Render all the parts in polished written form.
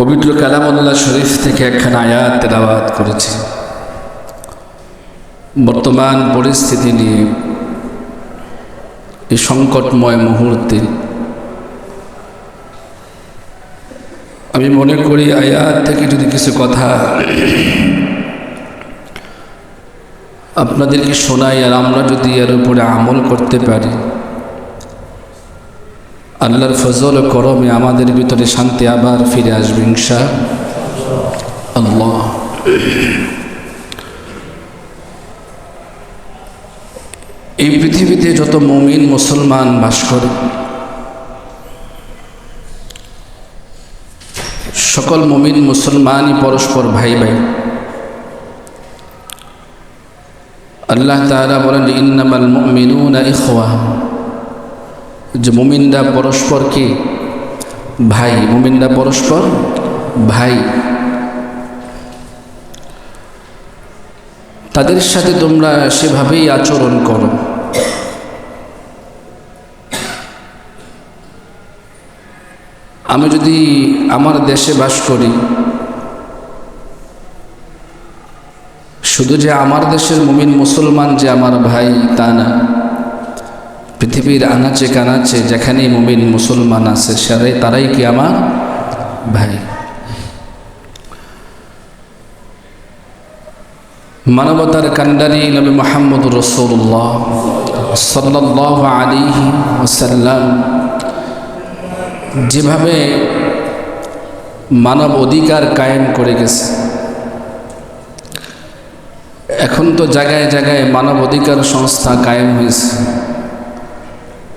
পবিত্র কালামুল্লাহ শরীফ থেকে একখানা আয়াত তেলাওয়াত করেছি। বর্তমান পরিস্থিতি নিয়ে এই সংকটময় মুহূর্তে আমি মনে করি আয়াত থেকে যদি কিছু কথা আপনাদেরকে শোনাই আর আমরা যদি এর উপরে আমল করতে পারি, আল্লাহর ফজল ও করমে আমাদের ভিতরে শান্তি আবার ফিরে আসবে ইনশাআল্লাহ। এই পৃথিবীতে যত মুমিন মুসলমান বাস করে, সকল মুমিন মুসলমানই পরস্পর ভাই ভাই। আল্লাহ তাআলা বলেন ইন্নামাল মুমিনুনা ইখওয়া, যে মুমিনরা পরস্পর কি ভাই, মুমিনরা পরস্পর ভাই। তাদের সাথে তোমরা সেভাবেই আচরণ করো। আমি যদি আমার দেশে বাস করি, শুধু যে আমার দেশের মুমিন মুসলমান যে আমার ভাই তা না, পৃথিবীর আনাচে কানাচে যেখানেই মুমিন মুসলমান আছে তারাই কি আমার ভাই। মানবতার কান্ডারি নবী মুহাম্মদুর রাসূলুল্লাহ সাল্লাল্লাহু আলাইহি ওয়াসাল্লাম যেভাবে মানব অধিকার কায়েম করে গেছে, এখন তো জায়গায় জায়গায় মানব অধিকার সংস্থা কায়েম হয়েছে।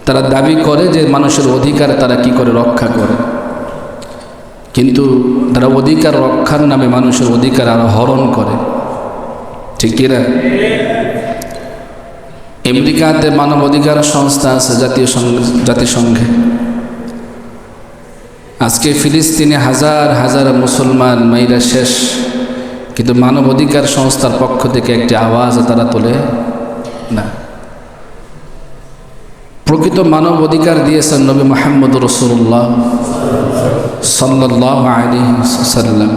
তারা দাবি করে যে মানুষের অধিকার তারা কি করে রক্ষা করে, কিন্তু তারা অধিকার রক্ষার নামে মানুষের অধিকার আরো হরণ করে, ঠিক কিনা? আমেরিকাতে মানব অধিকার সংস্থা আছে, জাতিসংঘে। আজকে ফিলিস্তিনে হাজার হাজার মুসলমান মাইরা শেষ, কিন্তু মানব অধিকার সংস্থার পক্ষ থেকে একটি আওয়াজ তারা তোলে না। প্রকৃত মানব অধিকার দিয়েছেন নবী মুহাম্মদুর রাসূলুল্লাহ সাল্লাল্লাহু আলাইহি ওয়াসাল্লাম।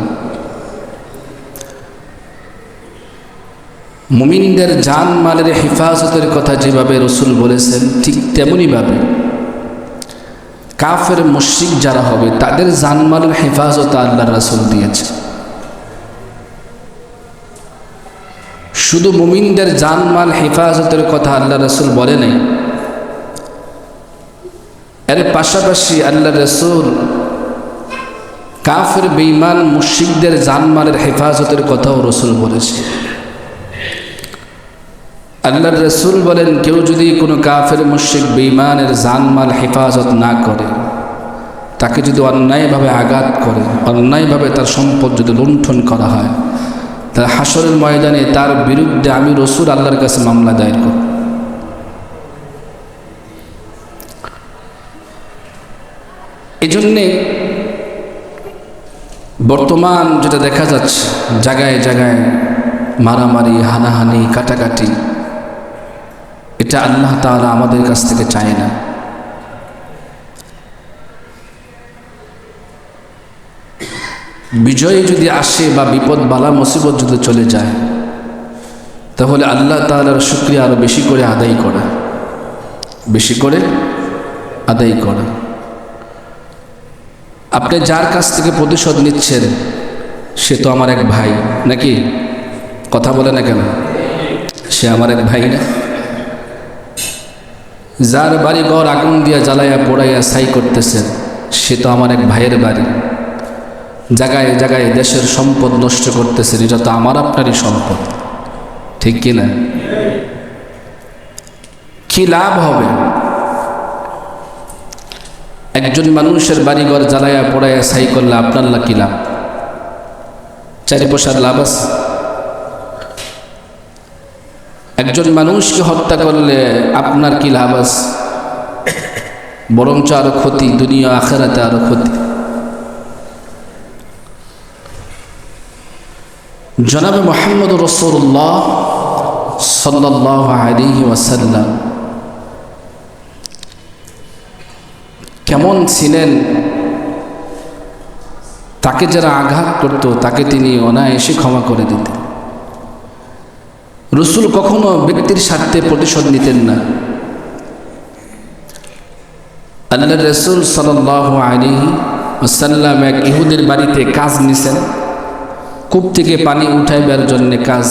মুমিনদের জান মালের হেফাজতের কথা যেভাবে রসুল বলেছেন, ঠিক তেমনিভাবে কাফের মুশরিক যারা হবে তাদের জান মালের হেফাজত আল্লাহর রাসূল দিয়েছে। শুধু মুমিনদের জান মাল হেফাজতের কথা আল্লাহ রাসূল বলে নাই, এর পাশাপাশি আল্লাহ রাসূল কাফের বেঈমান মুশরিকদের জান মালের হেফাজতের কথাও রসুল বলেছে। আল্লাহ রাসূল বলেন, কেউ যদি কোনো কাফের মুশরিক বেঈমানের জান মাল হেফাজত না করে, তাকে যদি অন্যায়ভাবে আঘাত করে, অন্যায়ভাবে তার সম্পদ যদি লুণ্ঠন করা হয়, তাহলে হাসরের ময়দানে তার বিরুদ্ধে আমি রসুল আল্লাহর কাছে মামলা দায়ের করব। এই জন্যে বর্তমান যেটা দেখা যাচ্ছে, জায়গায় জায়গায় মারামারি, হানাহানি, কাটাকাটি, এটা আল্লাহ তাআলা আমাদের কাছ থেকে চায় না। বিজয় যদি আসে বা বিপদ বালা মুসিবত যদি চলে যায়, তাহলে আল্লাহ তাআলার শুকরিয়া আরো বেশি করে আদায় করা, বেশি করে আদায় করা। আপনি যার কাছ থেকে প্রতিশোধ নিচ্ছেন সে তো আমার এক ভাই, নাকি? কথা বলে না কেন? সে আমার এক ভাই না? যার বাড়ি ঘর আগুন দিয়া জ্বালাইয়া পোড়াইয়া ছাই করতেছেন সে তো আমার এক ভাইয়ের বাড়ি। জায়গায় জায়গায় দেশের সম্পদ নষ্ট করতেছেন, এটা তো আমার আপনারই সম্পদ, ঠিক কিনা? কি লাভ হবে? একজন মানুষের বাড়িঘর জ্বালাইয়া পোড়াইয়া ছাই করলে আপনার কি লাভ? চারি পয়সার লাভ আছে? একজন মানুষকে হত্যা করলে আপনার কি লাভ আছে? বরঞ্চ আরো ক্ষতি, দুনিয়া আখিরাতে আরো ক্ষতি। জনাবে মুহাম্মদুর রাসূলুল্লাহ সাল্লাল্লাহু আলাইহি ওয়াসাল্লাম কেমন ছিলেন তাকে যারা আঘাত করত তাকে তিনি অনায়াসে ক্ষমা করে দিতেন। রাসূল কখনো ব্যক্তির স্বার্থে প্রতিশোধ নিতেন না। আল্লাহর রাসূল সাল্লাল্লাহু আলাইহি ওয়াসাল্লাম এক ইহুদির বাড়িতে কাজ নিছেন, কূপ থেকে পানি উঠাইবার জন্য কাজ।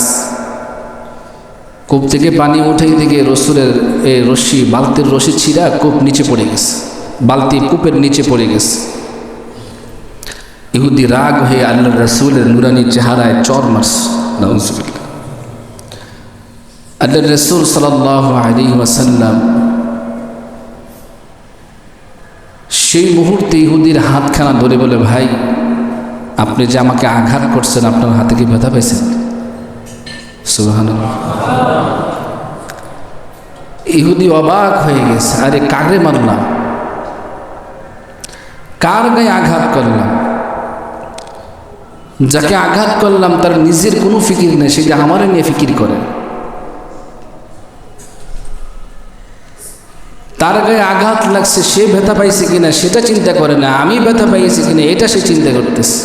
কূপ থেকে পানি উঠাই থেকে রাসূলের এই রশি, বালতির রশি ছিঁড়া কূপ নিচে পড়ে গেছে, বালতি কূপের নিচে পড়ে গেছে। ইহুদি রাগ হয়ে আল্লাহর রাসূলের নুরানি চেহারায় চর মারছে। নাউযুবিল্লাহ। আল্লাহর রাসূল সাল্লাল্লাহু আলাইহি ওয়াসাল্লাম সেই মুহূর্তে ইহুদির হাতখানা ধরে বলে, ভাই আপনি যে আমাকে আঘাত করছেন, আপনার হাতে কি ব্যথা পেয়েছেন? সুবহানাল্লাহ। ইহুদি অবাক হয়ে গেছে, আরে কারে মারলাম, কার গায়ে আঘাত করলাম? যাকে আঘাত করলাম তার নিজের কোনো ফিকির নেই, সেটা আমারে নিয়ে ফিকির করে। তার গায়ে আঘাত লাগছে, সে ব্যথা পাইছে কিনা সেটা চিন্তা করে না, আমি ব্যথা পাইছি কিনা এটা সে চিন্তা করতেছে।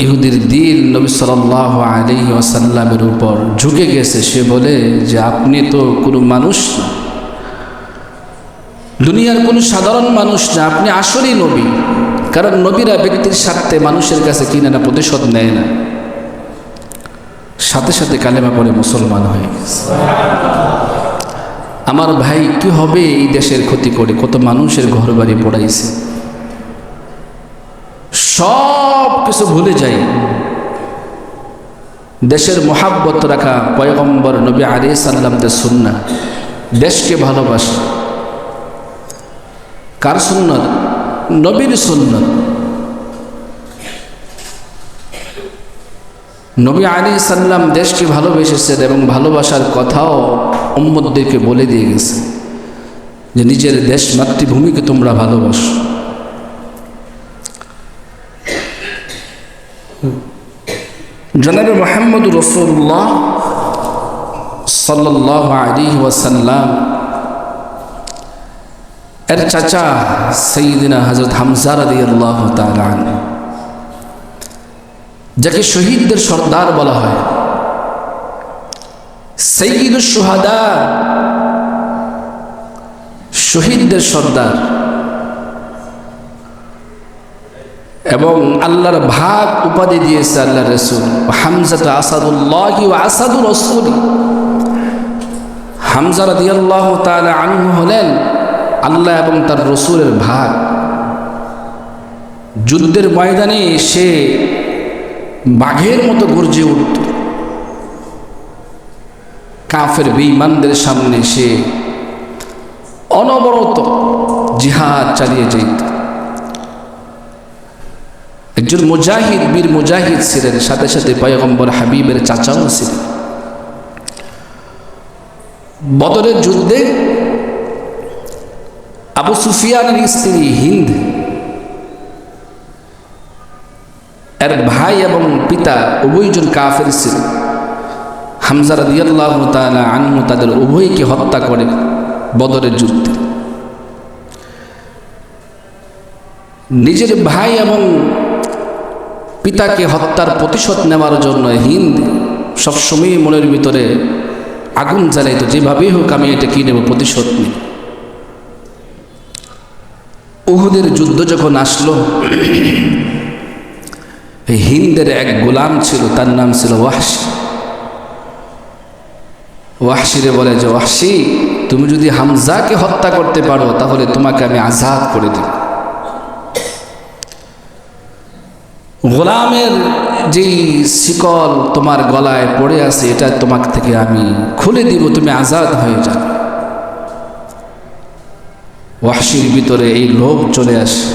ইহুদির দিল নবী সাল্লাল্লাহু আলাইহি ওয়াসাল্লামের উপর ঝুঁকে গেছে। সে বলে যে আপনি তো কোনো মানুষ না, দুনিয়ার কোনো সাধারণ মানুষ না, আপনি আসলেই নবী। কারণ নবীরা ব্যক্তির স্বার্থে মানুষের কাছে কিনে না, প্রতিশোধ নেয় না। সাথে সাথে কালেমা পড়ে মুসলমান হয়ে গেছে। আমার ভাই কি হবে এই দেশের ক্ষতি করে, কত মানুষের ঘর বাড়ি পড়াইছে, সব কিছু ভুলে যাই। দেশের মোহাব্বত রাখা, পয়গম্বর নবী আলাইহিস সালামদের সুন্নাহ, দেশকে ভালোবাসা। কার সুন্নাত? নবীর সুন্নাত। নবী আলাইহিস সালাম দেশকে ভালোবেসেছেন এবং ভালোবাসার কথাও উম্মতদেরকে বলে দিয়ে গেছে যে নিজের দেশ মাতৃভূমিকে তোমরা ভালোবাসো। জনাবে মুহাম্মদ রাসূলুল্লাহ সাল্লাল্লাহু আলাইহি ওয়াসাল্লাম এর চাচা সাইয়্যিদিনা হযরত হামজা রাদিয়াল্লাহু তাআলা আনহু, যাকে শহীদদের সর্দার বলা হয়, সাইয়্যিদুশ শুহাদা, শহীদদের সর্দার, এবং আল্লাহর ভাগ উপাধি দিয়েছে আল্লাহর রাসূল। হামজা আসাদুল্লাহি ওয়া আসাদুর রাসূল। হামজা রাদিয়াল্লাহু তাআলা আনহু হলেন আল্লাহ এবং তার রাসূলের ভাগ। যুদ্ধের ময়দানে সে বাঘের মতো গর্জে উঠত, কাফের বেঈমানদের সামনে সে অনবরত জিহাদ চালিয়ে যেত। একজন মুজাহিদ, বীর মুজাহিদ ছিলেন, সাথে সাথে পয়গম্বর হাবিবের চাচাও ছিলেন। বদরের যুদ্ধে আবু সুফিয়ানের স্ত্রী হিন্দ, এর ভাই এবং পিতা উভয়জন কাফের ছিলেন। হামজা রাদিয়াল্লাহু তাআলা আনহু তাদের উভয়কে হত্যা করে বদরের যুদ্ধে। নিজের ভাই এবং পিতাকে হত্যার প্রতিশোধ নেওয়ার জন্য হিন্দ সবসময় মনের ভিতরে আগুন জ্বালাইতো, যেভাবেই হোক আমি এটা কি নেব, প্রতিশোধ নিব। উহুদের যুদ্ধ যখন আসলো, হিন্দের এক গোলাম ছিল, তার নাম ছিল ওয়াহশী। ওয়াহশীরে বলে যে, ওয়াহশী তুমি যদি হামজাকে হত্যা করতে পারো তাহলে তোমাকে আমি আজাদ করে দেব। গোলামের যেই শিকল তোমার গলায় পড়ে আছে এটা তোমার থেকে আমি খুলে দিব, তুমি আজাদ হয়ে যাবে। ওয়াহশীর ভিতরে এই লোভ চলে আসে।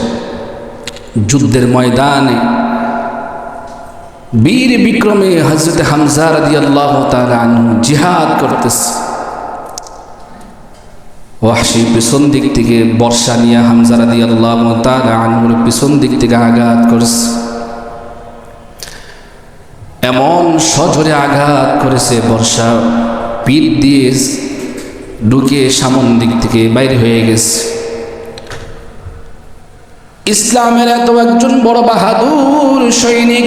যুদ্ধের ময়দানে বীর বিক্রমে হযরত হামজা রাদিয়াল্লাহু তাআলা আনহু জিহাদ করতেছে। ওয়াহশী পিছন দিক থেকে বর্ষা নিয়ে হামজা রাদিয়াল্লাহু তাআলা আনহুর পিছন দিক থেকে আঘাত করছে। এমন সজোরে আঘাত করেছে, বর্ষা পিঠ দিয়ে ঢুকে সামন দিক থেকে বাইরে হয়ে গেছে। ইসলামের এত একজন বড় বাহাদুর সৈনিক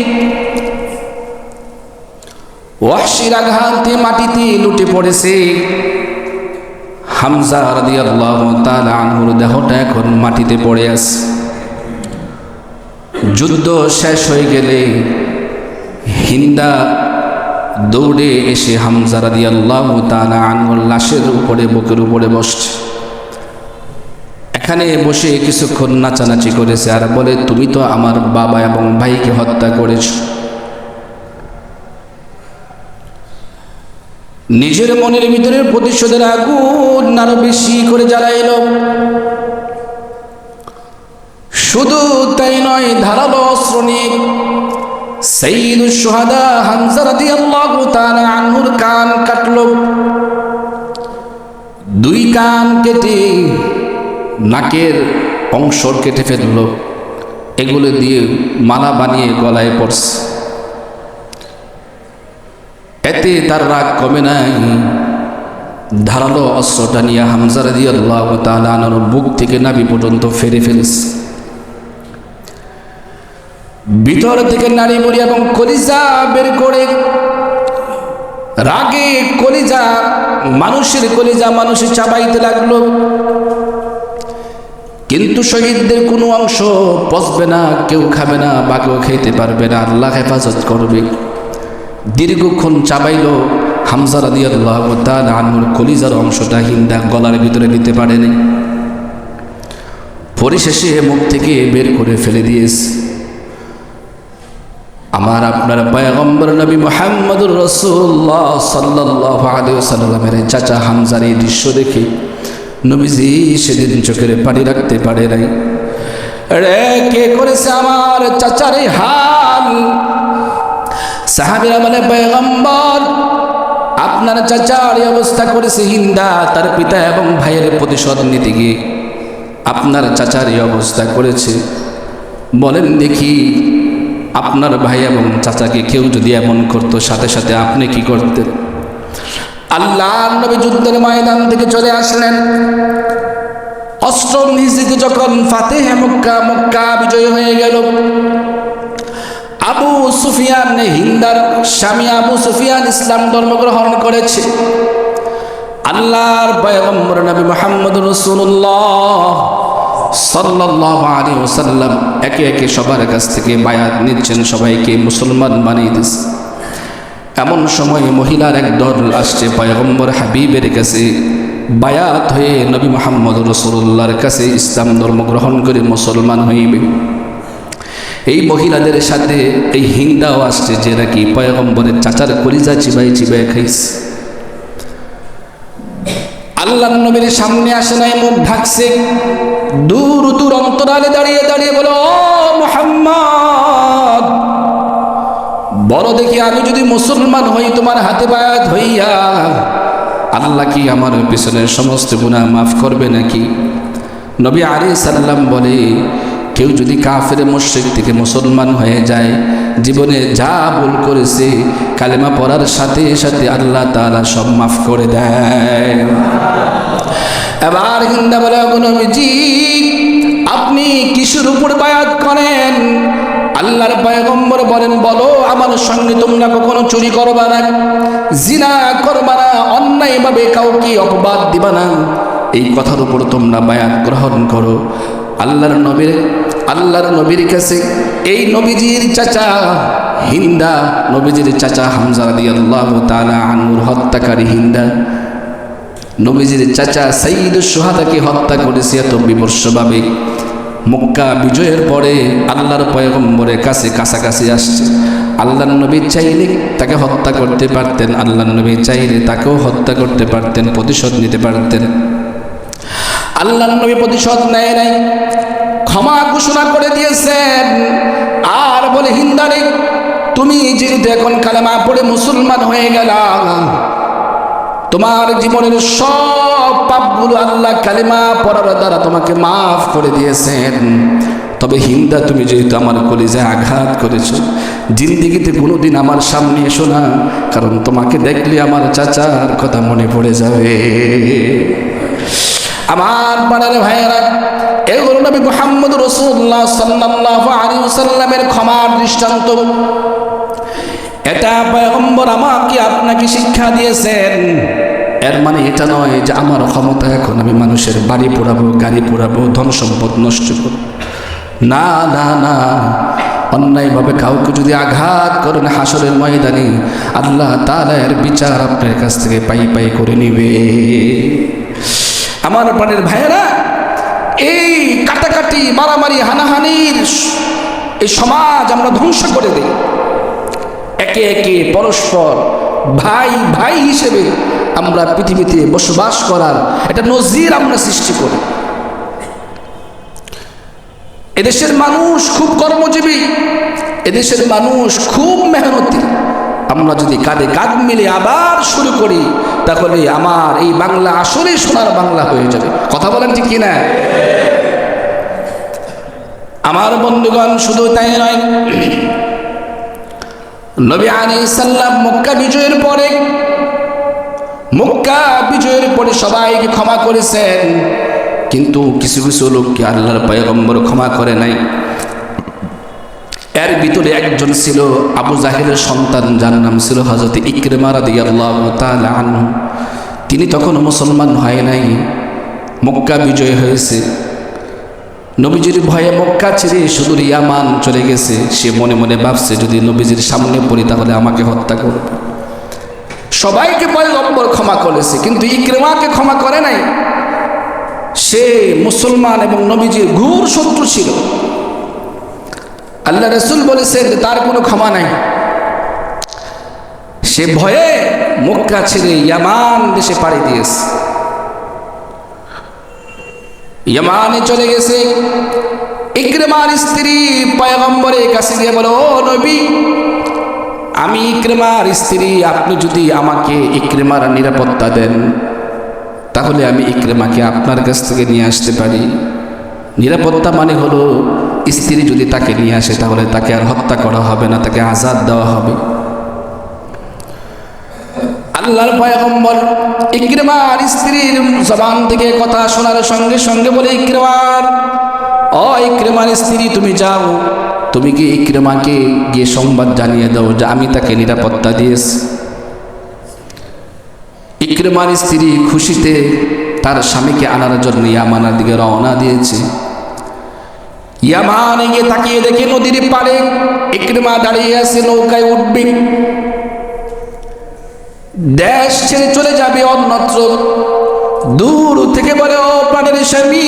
ওয়াহশির আঘাতে মাটিতে লুটে পড়েছে। হামজা রাদিয়াল্লাহু তাআলা আনহুর দেহটা এখন মাটিতে পড়ে আছে। যুদ্ধ শেষ হয়ে গেলে হিন্দা দৌড়ে এসে হামজা রাদিয়াল্লাহু তাআলা আনহুর লাশের উপরে, বুকের উপরে বসছে। এখানে বসে কিছুক্ষণ নাচানাচি করেছে আর বলে, তুমি তো আমার বাবা এবং ভাইকে হত্যা করেছ। নিজের মনের ভিতরে প্রতিশোধের আগুন আরো বেশি করে জ্বালাইল। শুধু তাই নয়, ধারালো অস্ত্র নিয়ে সাইয়্যিদুশ শুহাদা হামজা রাদিয়াল্লাহু তাআলা আনহুর কান কাটল। দুই কান কেটে নাকের অংশ কেটে ফেলল। এগুলো দিয়ে মালা বানিয়ে গলায় পড়ছে। এতে তার রাগ কমে নাই। ধারালো অস্ত্রটা নিয়ে হামজা রাদিয়াল্লাহু তাআলা আনহুর বুক থেকে নাভি পর্যন্ত ফেরে ফেলছে। ভিতর থেকে নাড়ি বুড়ি এবং কলিজা বের করে, রাগে কলিজা, মানুষের কলিজা মানুষে চাবাইতে লাগলো। কিন্তু শহীদদের কোনো অংশ পচবে না, কেউ খাবে না, বা কেউ খেতে পারবে না, আল্লাহ হেফাজত করবে। দীর্ঘক্ষণ চাবাইল। হামজা রাদিয়াল্লাহু তাআলা আনহুর কলিজার অংশটা হিন্দা গলার ভিতরে নিতে পারেনি। পরিশেষে মুখ থেকে বের করে ফেলে দিয়েছে। আমার আপনার পয়গম্বর নবী মুহাম্মদুর রাসূলুল্লাহ সাল্লাল্লাহু আলাইহি ওয়াসাল্লামের চাচা হামজার এই দৃশ্য দেখে নবীজি সেদিন চোখের পানি রাখতে পারে নাই। রে কে করেছে আমার চাচার এই হাল? সাহাবীরা বলে, পয়গম্বর আপনার চাচার এই অবস্থা করেছে হিন্দা তার পিতা এবং ভাইয়ের প্রতিশোধ নিতে গিয়ে আপনার চাচার এই অবস্থা করেছে। বলেন দেখি, আপনার ভাই এবং চাচাকে কেউ যদি এমন করতো, সাথে সাথে আপনি কি করতেন? আল্লাহর নবী যুদ্ধের ময়দান থেকে চলে আসলেন। অষ্টম হিজরিতে যখন ফাতেহে মক্কা বিজয় হয়ে গেল, আবু সুফিয়ান, হিন্দার স্বামী আবু সুফিয়ান ইসলাম ধর্ম গ্রহণ করেছে। আল্লাহর পয়গম্বর নবী মুহাম্মদুর রাসূলুল্লাহ সাল্লাল্লাহু আলাইহি ওয়াসাল্লাম একে একে সবার কাছ থেকে বায়াত নিচ্ছেন, সবাইকে মুসলমান বানিয়ে দিচ্ছে। এমন সময় মহিলার এক দল আসছে পয়গম্বর হাবিবের কাছে, বায়াত হয়ে নবী মুহাম্মদ রাসূলুল্লাহর কাছে ইসলাম ধর্ম গ্রহণ করে মুসলমান হইবে। এই মহিলাদের সাথে এই হিন্দাও আসছে, যে নাকি পয়গম্বরের চাচার কলিজা চিবাই চিবাই খাইছে। আল্লাহ নবীর সামনে আসে নাই, মুখ ঢাকছে। দূর দূর অন্তরালে দাঁড়িয়ে দাঁড়িয়ে বলো, ও মুহাম্মদ, বলো দেখি আমি যদি মুসলমান হই তোমার হাতে বায়াত হইয়া, আল্লাহ কি আমার পিছনের সমস্ত গুনাহ মাফ করবে নাকি? নবী আলাইহিস সালাম বলে, কেউ যদি কাফের মুশরিক থেকে মুসলমান হয়ে যায়, জীবনে যা ভুল করেছে কালেমা পড়ার সাথে সাথে আল্লাহ তাআলা সব মাফ করে দেয়। এবার হিন্দা বলে, নবীজি আপনি কিসের উপর বায়াত করেন? আল্লাহর পয়গম্বর বলেন, বলো আমার সঙ্গে তোমরা কখনো চুরি করবা না, জিনা করবা না, অন্যায়ভাবে কাউকে অপবাদ দিবা না, এই কথার উপর তোমরা বায়াত গ্রহণ করো। আল্লাহর নবীর কাছে এই নবীজির চাচা হিন্দা, নবীজির চাচা হামজা রাদিয়াল্লাহু তাআলা আনহুর হত্যাকারী হিন্দা, নবীজির চাচা সাইয়্যিদুশ শুহাদাকে হত্যা করেছে এত বিমর্ষভাবে। মক্কা বিজয়ের পরে আল্লাহর পয়গম্বরের কাছে কাছাকাছি আসছে। আল্লাহর নবী চাইলে তাকে হত্যা করতে পারতেন, আল্লাহর নবী চাইলে তাকেও হত্যা করতে পারতেন, প্রতিশোধ নিতে পারতেন। আল্লাহর নবী প্রতিশোধ নেয় নাই, ক্ষমা ঘোষণা করে দিয়েছেন। আর বলে, হিন্দারে তুমি যেহেতু এখন কালেমা পড়ে মুসলমান হয়ে গেলা, তোমার জীবনের সব পাপগুলো আল্লাহ কালেমা পড়ার দ্বারা তোমাকে মাফ করে দিয়েছেন। তবে হিন্দা, তুমি যেহেতু আমার কলিজায় আঘাত করেছো, জিন্দেগিতে কোনোদিন আমার সামনে এসো না, কারণ তোমাকে দেখলে আমার চাচার কথা মনে পড়ে যাবে। আমার পাড়ার ভাইয়েরা, এগুলো নবী মুহাম্মদ রাসূলুল্লাহ সাল্লাল্লাহু আলাইহি ওয়াসাল্লামের ক্ষমার দৃষ্টান্ত। এটা পয়গম্বর আমাকে আপনাকে শিক্ষা দিয়েছেন। এর মানে এটা নয় যে আমার ক্ষমতা এখন আমি মানুষের বাড়ি পোড়াবো, গাড়ি পোড়াবো, ধন সম্পদ নষ্ট করবো। না না না, অন্যায়ভাবে কাউকে যদি আঘাত করেন হাসরের ময়দানে আল্লাহ তাআলা এর বিচার আপনার কাছ থেকে পাই পাই করে নিবে। আমার প্রাণের ভাইয়েরা, এই কাটাকাটি, মারামারি, হানাহানির এই সমাজ আমরা ধ্বংস করে দেই। একে একে পরস্পর ভাই ভাই হিসেবে আমরা পৃথিবীতে বসবাস করার একটা নজির আমরা সৃষ্টি করি। এদেশের মানুষ খুব কর্মজীবী, এদেশের মানুষ খুব মেহনতি। আমরা যদি কাঁধে কাঁধ মিলে আবার শুরু করি তাহলে আমার এই বাংলা আসলে সোনার বাংলা হয়ে যাবে। কথা বলেন ঠিক কিনা? আমার বন্ধুগণ, শুধু তাই নয়, নবী আলাইহিস সালাম মক্কা বিজয়ের পরে সবাইকে ক্ষমা করেছেন, কিন্তু কিছু কিছু লোককে আল্লাহর পয়গম্বর ক্ষমা করে নাই। এর ভিতরে একজন ছিল আবু জাহেলের সন্তান, যার নাম ছিল হযরত ইকরিমা রাদিয়াল্লাহু তাআলা আনহু। তিনি তখন মুসলমান হয় নাই, মক্কা বিজয় হয়েছে। নবীজির ভয়ে মক্কা ছেড়ে সুদূর ইয়ামান চলে গেছে। সে মনে মনে ভাবছে যদি নবীজির সামনে পড়ি তাহলে আমাকে হত্যা করবে। সবাইকে পয়গম্বর ক্ষমা করেছে, কিন্তু ইকরিমাকে ক্ষমা করে নাই। সে মুসলমান এবং নবীজির ঘোর শত্রু ছিল। আল্লাহ রাসূল বলেছেন তার কোনো ক্ষমা নাই। সে ভয়ে মক্কা ছেড়ে ইয়ামান দেশে পাড়ি দিয়েছে। ইয়ামানে চলে গেছে। ইকরিমার স্ত্রী পয়গম্বরের কাছে গিয়ে বলে, ও নবী, আমি ইকরিমার স্ত্রী, আপনি যদি আমাকে ইকরিমার নিরাপত্তা দেন তাহলে আমি ইকরিমাকে আপনার কাছ থেকে নিয়ে আসতে পারি। নিরাপত্তা মানে হলো স্ত্রী যদি তাকে নিয়ে আসে তাহলে তাকে আর হত্যা করা হবে না, তাকে আজাদ দেওয়া হবে। আল্লাহর পয়গম্বর ইকরিমার স্ত্রীর জবান থেকে কথা শোনার সঙ্গে সঙ্গে বলে, ইকরিমার স্ত্রী, তুমি যাও, তুমি কি ইকরিমাকে গিয়ে সংবাদ জানিয়ে দাও যে আমি তাকে নিরাপত্তা দিয়েছি। ইকরিমার স্ত্রী খুশিতে তার স্বামীকে আনার জন্য ইয়ামানের দিকে রওনা দিয়েছে। ইয়ামানে গিয়ে তাকিয়ে দেখে নদীর পাড়ে ইকরিমা দাঁড়িয়ে আছে, নৌকায় উঠবে, দেশ ছেড়ে চলে যাবে অন্যত্র। দূর থেকে বলে, ও প্রাণের স্বামী,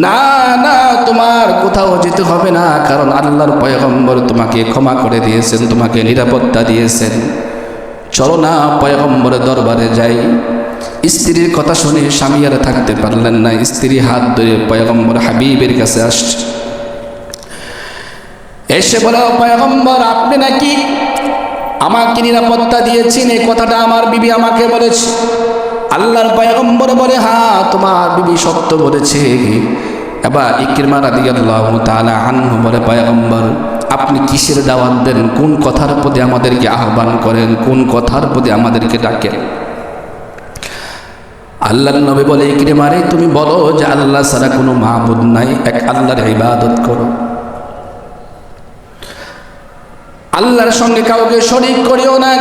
না না, তোমার কোথাও যেতে হবে না, কারণ আল্লাহর পয়গম্বর তোমাকে ক্ষমা করে দিয়েছেন, তোমাকে নিরাপত্তা দিয়েছেন। চলো না পয়গম্বরের দরবারে যাই। স্ত্রীর কথা শুনে স্বামী আর থাকতে পারলেন না। স্ত্রী হাত ধরে পয়গম্বর হাবিবের কাছে আসছে, এসে বলে, পয়গম্বর, আপনি নাকি আমাকে নিরাপত্তা দিয়েছেন, এই কথাটা আমার বিবি আমাকে বলেছে। আল্লাহর পয়গম্বর বলে, হ্যাঁ, তোমার বিবি সত্য বলেছে। এবার ইকরিমা রাদিয়াল্লাহু তাআলা আনহু বলে, পয়গম্বর, আপনি কিসের দাওয়াত দেন? কোন কথার প্রতি আমাদেরকে আহ্বান করেন? কোন কথার প্রতি আমাদেরকে ডাকেন? আল্লাহর নবী বলে, ইকরিমা রে, তুমি বলো যে আল্লাহ ছাড়া কোনো মাবুদ নাই, এক আল্লাহর ইবাদত করো, আল্লাহর সঙ্গে কাউকে শরীক করিও না।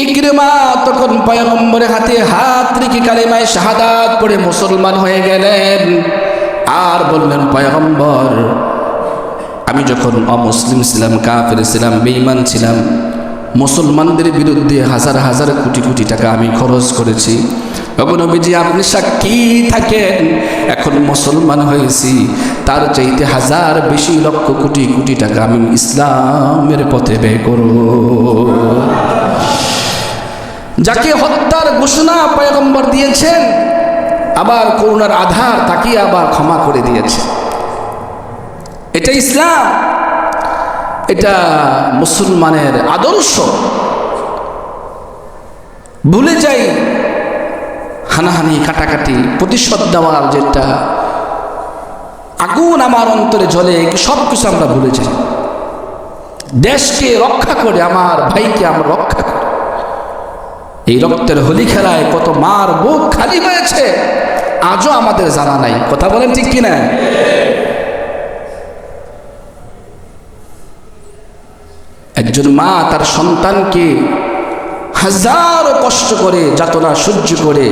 ইকরিমা তখন পয়গম্বরের হাতে হাত রেখে কালেমায়ে শাহাদাত পড়ে মুসলমান হয়ে গেলেন। আর বললেন, পয়গম্বর, আমি যখন অমুসলিম ছিলাম, কাফের ছিলাম, বেঈমান ছিলাম, মুসলমানদের বিরুদ্ধে হাজার হাজার কোটি কোটি টাকা আমি খরচ করেছি। নবীজি, আপনি সাক্ষী থাকেন, এখন মুসলমান হয়েছি, তার চাইতে হাজার বেশি লক্ষ কোটি কোটি টাকা আমি ইসলামের পথে ব্যয় করব। যাকে হত্যার ঘোষণা পয়গম্বর দিয়েছেন, আবার করুণার আধার, তাকে আবার ক্ষমা করে দিয়েছে। এটা ইসলাম, এটা মুসলমানের আদর্শ। ভুলে যাই হানাহানি, কাটাকাটি, প্রতিশোধ দেওয়ার যেটা আগুন আমার অন্তরে জ্বলে, সব কিছু আমরা ভুলে যাই। দেশকে রক্ষা করে, আমার ভাইকে আমরা রক্ষা করি, এই রক্তের হোলি খেলায় কত মার বুক খালি হয়েছে আজও আমাদের জানা নাই। কথা বলেন ঠিক কিনা? একজন মা তার সন্তানকে হাজারো কষ্ট করে যাতনা সহ্য করে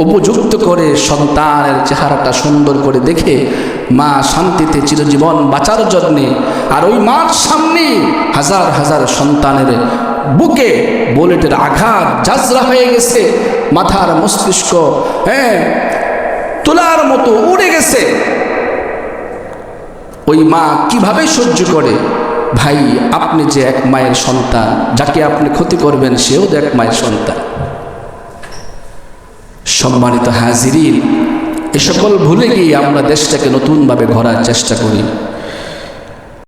উপযুক্ত করে সন্তানের চেহারাটা সুন্দর করে দেখে মা শান্তিতে চিরজীবন বাঁচার জন্যে, আর ওই মার সামনে হাজার হাজার সন্তানের বুকে বুলেটের আঘাত জাজরা হয়ে গেছে, মাথার মস্তিষ্ক তোলার মতো উড়ে গেছে। ওই মা কিভাবে সহ্য করে? ভাই, আপনি যে এক মায়ের সন্তান, যাকে আপনি ক্ষতি করবেন সেও তো এক মায়ের সন্তান। সম্মানিত হাজিরিন, এ সকল ভুলে গিয়ে আমরা দেশটাকে নতুনভাবে গড়ার চেষ্টা করি।